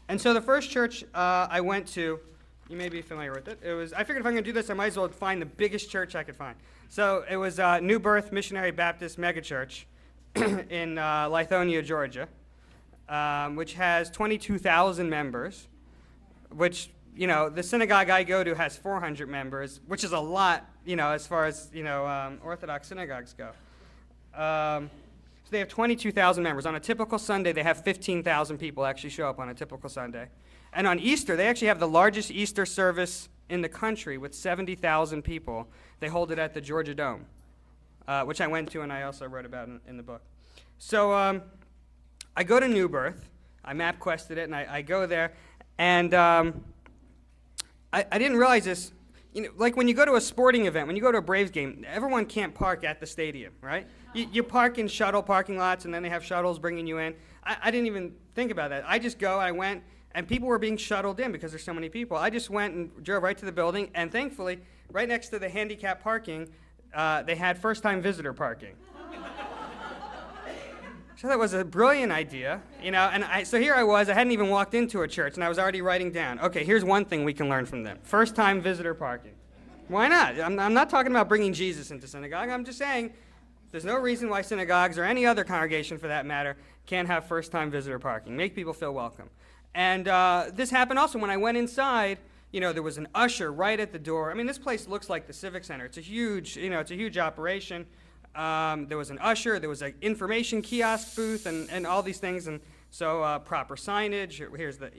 And so the first church I went to, you may be familiar with it. I figured if I'm going to do this, I might as well find the biggest church I could find. So it was New Birth Missionary Baptist Megachurch in Lithonia, Georgia, which has 22,000 members, which, the synagogue I go to has 400 members, which is a lot, as far as, Orthodox synagogues go. So they have 22,000 members. On a typical Sunday, they have 15,000 people actually show up on a typical Sunday. And on Easter, they actually have the largest Easter service in the country with 70,000 people. They hold it at the Georgia Dome, which I went to and I also wrote about in the book. So I go to New Birth. I MapQuested it, and I go there. And I didn't realize this. Like when you go to a sporting event, when you go to a Braves game, everyone can't park at the stadium, right? You park in shuttle parking lots, and then they have shuttles bringing you in. I didn't even think about that. I just go, I went, and people were being shuttled in because there's so many people. I just went and drove right to the building, and thankfully, right next to the handicap parking, they had first-time visitor parking. So that was a brilliant idea, and so here I was, I hadn't even walked into a church, and I was already writing down, okay, here's one thing we can learn from them. First-time visitor parking. Why not? I'm not talking about bringing Jesus into synagogue. I'm just saying there's no reason why synagogues or any other congregation, for that matter, can't have first-time visitor parking. Make people feel welcome. And this happened also when I went inside. There was an usher right at the door. I mean, this place looks like the Civic Center. It's a huge, it's a huge operation. There was an usher, there was an information kiosk booth, and all these things, and so proper signage. Here's the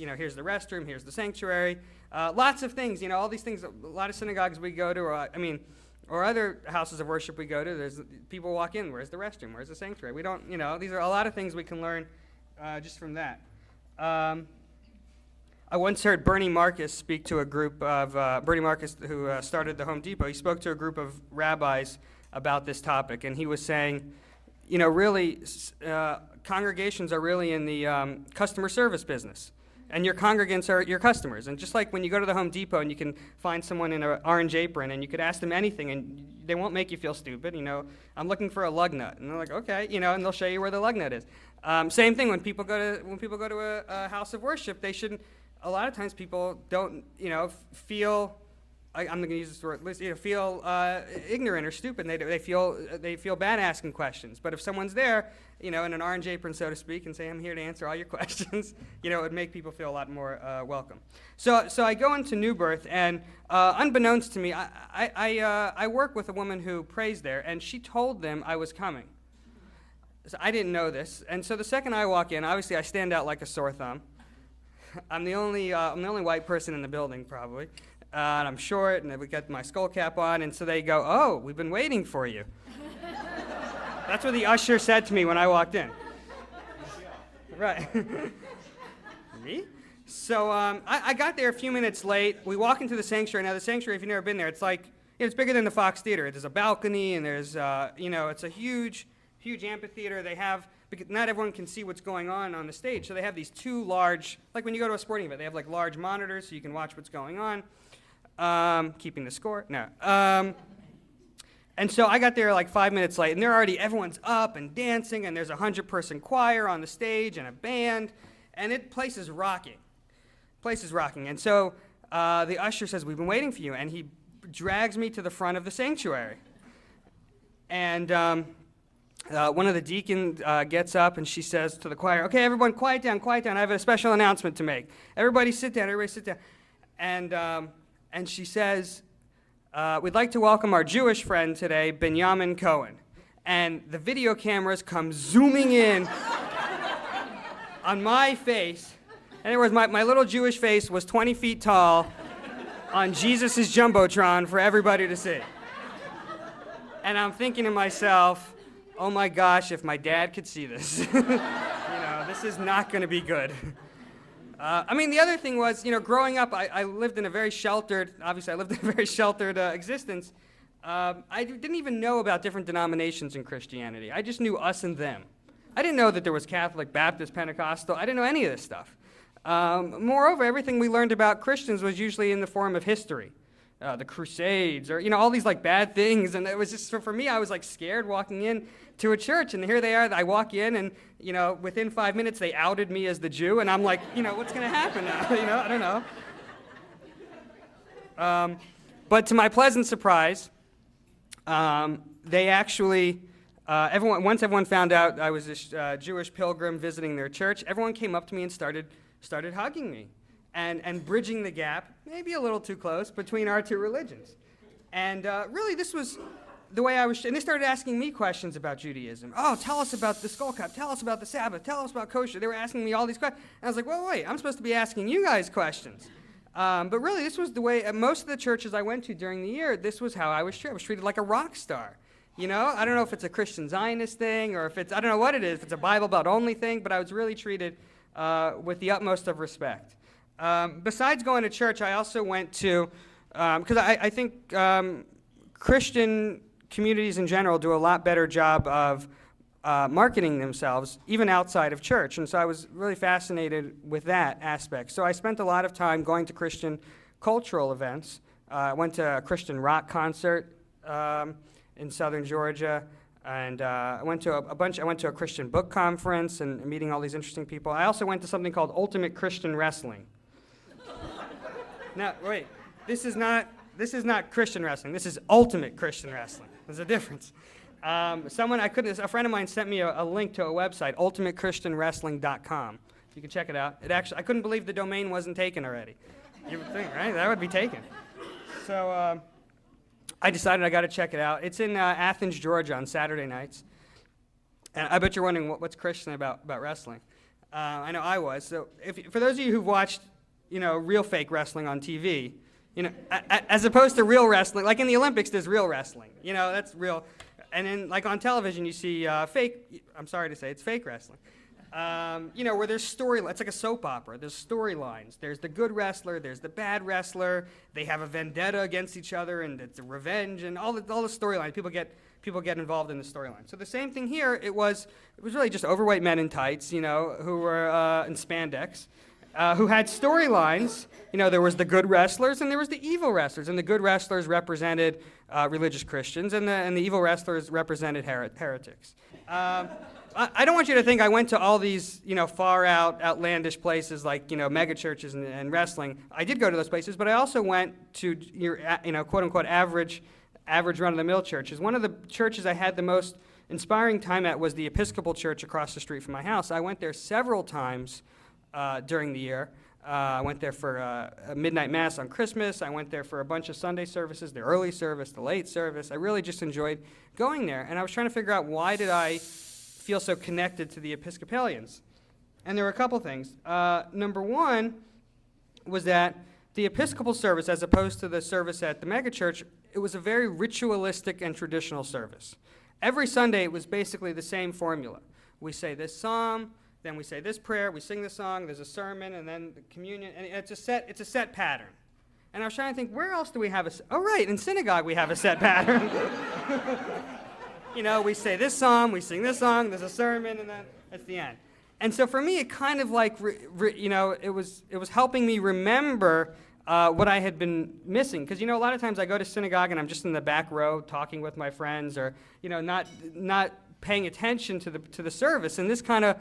restroom, here's the sanctuary, lots of things. All these things. A lot of synagogues we go to, or other houses of worship we go to. There's people walk in. Where's the restroom? Where's the sanctuary? We don't. These are a lot of things we can learn just from that. I once heard Bernie Marcus speak to a group of Bernie Marcus, who started the Home Depot. He spoke to a group of rabbis about this topic, and he was saying, really, congregations are really in the customer service business, and your congregants are your customers. And just like when you go to the Home Depot and you can find someone in an orange apron and you could ask them anything and they won't make you feel stupid, I'm looking for a lug nut, and they're like, okay, and they'll show you where the lug nut is. Same thing when people go to a house of worship. They shouldn't. A lot of times people don't, feel. I'm going to use this word. Feel ignorant or stupid. And they feel bad asking questions. But if someone's there, in an orange apron, so to speak, and say, "I'm here to answer all your questions," it would make people feel a lot more welcome. So I go into New Birth, and unbeknownst to me, I work with a woman who prays there, and she told them I was coming. So I didn't know this, and so the second I walk in, obviously I stand out like a sore thumb. I'm the only white person in the building, probably. And I'm short, and we got my skull cap on, and so they go, "Oh, we've been waiting for you." That's what the usher said to me when I walked in. Right. Me? So I got there a few minutes late. We walk into the sanctuary. Now, the sanctuary, if you've never been there, it's like, it's bigger than the Fox Theater. There's a balcony, and there's, it's a huge amphitheater. They have, because not everyone can see what's going on the stage, so they have these two large, like when you go to a sporting event, they have like large monitors so you can watch what's going on. Keeping the score? No. And so I got there like 5 minutes late, and everyone's up and dancing, and there's a 100-person choir on the stage and a band, and the place is rocking. And so the usher says, "We've been waiting for you," and he drags me to the front of the sanctuary. And one of the deacons gets up, and she says to the choir, "Okay, everyone, quiet down. I have a special announcement to make. Everybody sit down. And she says, "We'd like to welcome our Jewish friend today, Benyamin Cohen." And the video cameras come zooming in on my face. In other words, my little Jewish face was 20 feet tall on Jesus' Jumbotron for everybody to see. And I'm thinking to myself, oh my gosh, if my dad could see this, this is not going to be good. The other thing was, growing up, I lived in a very sheltered, existence. I didn't even know about different denominations in Christianity. I just knew us and them. I didn't know that there was Catholic, Baptist, Pentecostal. I didn't know any of this stuff. Moreover, everything we learned about Christians was usually in the form of history. the Crusades, or, all these like bad things. And it was just, for me, I was like scared walking in to a church, and here they are. I walk in, and, within 5 minutes, they outed me as the Jew, and I'm like, what's going to happen now? I don't know. But to my pleasant surprise, they actually, once everyone found out I was this Jewish pilgrim visiting their church, everyone came up to me and started hugging me and bridging the gap, maybe a little too close, between our two religions. And really, this was the way I was, and they started asking me questions about Judaism. Oh, tell us about the skull cap, tell us about the Sabbath, tell us about kosher. They were asking me all these questions. And I was like, well, wait, I'm supposed to be asking you guys questions. But really, this was the way, at most of the churches I went to during the year, this was how I was treated. I was treated like a rock star. I don't know if it's a Christian Zionist thing, or if it's, I don't know what it is, if it's a Bible Belt only thing, but I was really treated with the utmost of respect. Besides going to church, I also went to, because I think Christian communities in general do a lot better job of marketing themselves, even outside of church. And so I was really fascinated with that aspect. So I spent a lot of time going to Christian cultural events. I went to a Christian rock concert in southern Georgia, and I went to a Christian book conference and meeting all these interesting people. I also went to something called Ultimate Christian Wrestling. Now, wait, this is not Christian wrestling. This is Ultimate Christian Wrestling. There's a difference. A friend of mine sent me a link to a website, ultimatechristianwrestling.com. You can check it out. I couldn't believe the domain wasn't taken already. You would think, right? That would be taken. So I decided I got to check it out. It's in Athens, Georgia, on Saturday nights. And I bet you're wondering what's Christian about wrestling. I know I was. So for those of you who've watched, real fake wrestling on TV, as opposed to real wrestling, like in the Olympics, there's real wrestling. That's real. And then, like on television, you see fake, I'm sorry to say, it's fake wrestling. Where there's storylines, it's like a soap opera. There's storylines. There's the good wrestler, there's the bad wrestler. They have a vendetta against each other, and it's a revenge, and all the storylines. People get involved in the storyline. So the same thing here. It was really just overweight men in tights, who were in spandex, who had storylines. There was the good wrestlers and there was the evil wrestlers, and the good wrestlers represented religious Christians, and the evil wrestlers represented heretics. I don't want you to think I went to all these, far out, outlandish places like, mega churches and wrestling. I did go to those places, but I also went to your, quote unquote, average run-of-the-mill churches. One of the churches I had the most inspiring time at was the Episcopal Church across the street from my house. I went there several times during the year. I went there for a midnight mass on Christmas. I went there for a bunch of Sunday services, the early service, the late service. I really just enjoyed going there. And I was trying to figure out, why did I feel so connected to the Episcopalians? And there were a couple things. Number one was that the Episcopal service, as opposed to the service at the megachurch, it was a very ritualistic and traditional service. Every Sunday, it was basically the same formula. We say this psalm, then we say this prayer, we sing the song, there's a sermon, and then the communion, and it's a set pattern. And I was trying to think, where else do we have in synagogue we have a set pattern. We say this psalm, we sing this song, there's a sermon, and then it's the end. And so for me, it kind of like, it was helping me remember what I had been missing. Because, a lot of times I go to synagogue and I'm just in the back row talking with my friends, or, not paying attention to the service. And this kind of,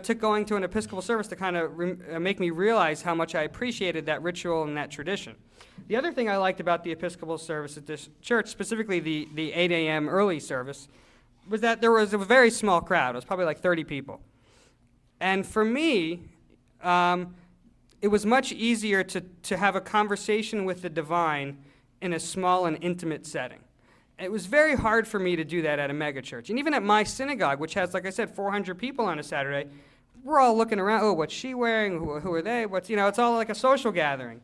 took going to an Episcopal service to kind of make me realize how much I appreciated that ritual and that tradition. The other thing I liked about the Episcopal service at this church, specifically the 8 a.m. early service, was that there was a very small crowd. It was probably like 30 people. And for me, it was much easier to have a conversation with the divine in a small and intimate setting. It was very hard for me to do that at a megachurch. And even at my synagogue, which has, like I said, 400 people on a Saturday, we're all looking around, oh, what's she wearing? Who are they? It's all like a social gathering.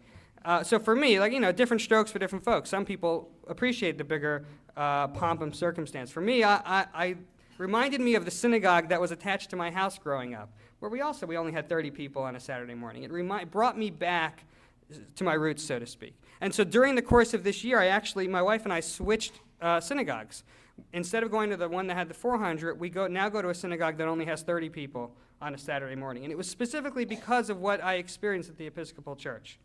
So for me, different strokes for different folks. Some people appreciate the bigger pomp and circumstance. For me, I reminded me of the synagogue that was attached to my house growing up, where we only had 30 people on a Saturday morning. It brought me back to my roots, so to speak. And so during the course of this year, my wife and I switched synagogues. Instead of going to the one that had the 400, we now go to a synagogue that only has 30 people on a Saturday morning. And it was specifically because of what I experienced at the Episcopal Church.